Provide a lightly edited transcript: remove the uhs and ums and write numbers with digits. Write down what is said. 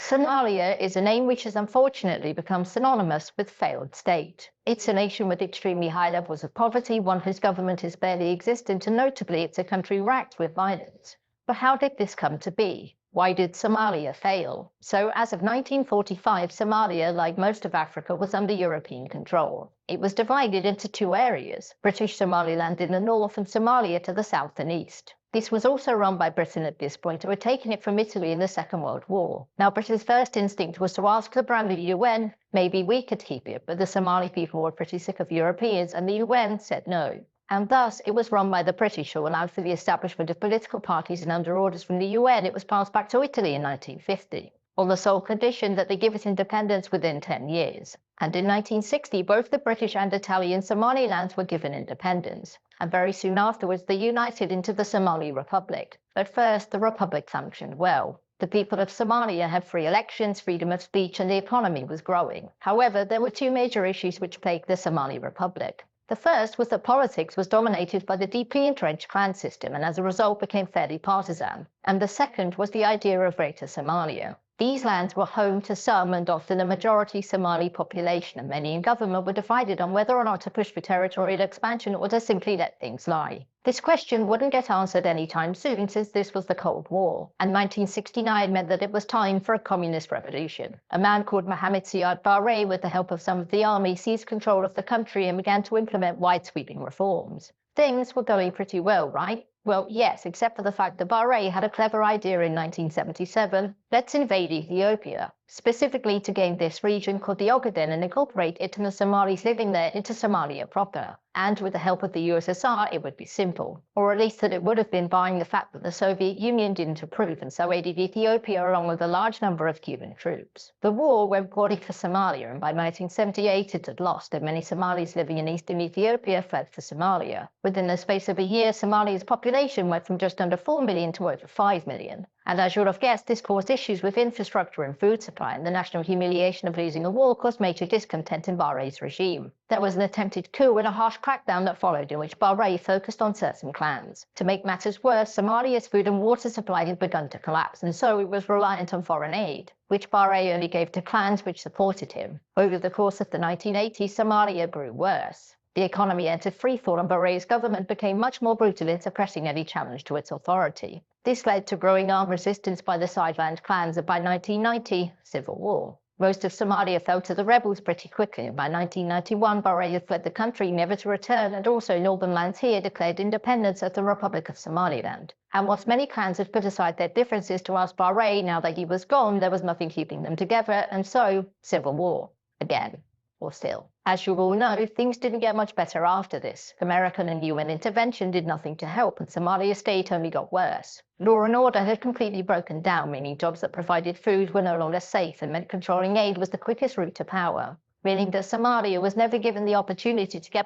Somalia is a name which has unfortunately become synonymous with failed state. It's a nation with extremely high levels of poverty, one whose government is barely existent, and notably it's a country racked with violence. But how did this come to be? Why did Somalia fail? So, as of 1945, Somalia, like most of Africa, was under European control. It was divided into two areas, British Somaliland in the north and Somalia to the south and east. This was also run by Britain at this point, who had taken it from Italy in the Second World War. Now, Britain's first instinct was to ask the brand new UN, maybe we could keep it, but the Somali people were pretty sick of Europeans, and the UN said no. And thus, it was run by the British, who allowed for the establishment of political parties, and under orders from the UN, it was passed back to Italy in 1950, on the sole condition that they give it independence within 10 years. And in 1960, both the British and Italian Somalilands were given independence, and very soon afterwards they united into the Somali Republic. But first, the Republic functioned well. The people of Somalia had free elections, freedom of speech, and the economy was growing. However, there were two major issues which plagued the Somali Republic. The first was that politics was dominated by the deeply entrenched clan system, and as a result became fairly partisan. And the second was the idea of Greater Somalia. These lands were home to some and often a majority Somali population, and many in government were divided on whether or not to push for territorial expansion or to simply let things lie. This question wouldn't get answered anytime soon, since this was the Cold War, and 1969 meant that it was time for a communist revolution. A man called Mohammed Siad Barre, with the help of some of the army, seized control of the country and began to implement wide-sweeping reforms. Things were going pretty well, right? Well, yes, except for the fact that Bahrain had a clever idea in 1977. Let's invade Ethiopia, specifically to gain this region called the Ogaden and incorporate it and the Somalis living there into Somalia proper. And with the help of the USSR, it would be simple. Or at least that it would have been, barring the fact that the Soviet Union didn't approve and so aided Ethiopia along with a large number of Cuban troops. The war went poorly for Somalia, and by 1978 it had lost, and many Somalis living in eastern Ethiopia fled for Somalia. Within the space of a year, Somalia's population went from just under 4 million to over 5 million. And as you'll have guessed, this caused issues with infrastructure and food supply, and the national humiliation of losing a war caused major discontent in Bahrain's regime. There was an attempted coup and a harsh crackdown that followed, in which Bahrain focused on certain clans. To make matters worse, Somalia's food and water supply had begun to collapse, and so it was reliant on foreign aid, which Bahrain only gave to clans which supported him. Over the course of the 1980s, Somalia grew worse. The economy entered freefall, and Bahrain's government became much more brutal in suppressing any challenge to its authority. This led to growing armed resistance by the sideland clans, and by 1990, civil war. Most of Somalia fell to the rebels pretty quickly, and by 1991 Bahrain had fled the country, never to return, and also northern lands here declared independence as the Republic of Somaliland. And whilst many clans had put aside their differences to ask Bahrain, now that he was gone, there was nothing keeping them together, and so, civil war. Again. Or still. As you all know, things didn't get much better after this. American and UN intervention did nothing to help, and Somalia's state only got worse. Law and order had completely broken down, meaning jobs that provided food were no longer safe, and meant controlling aid was the quickest route to power, meaning that Somalia was never given the opportunity to get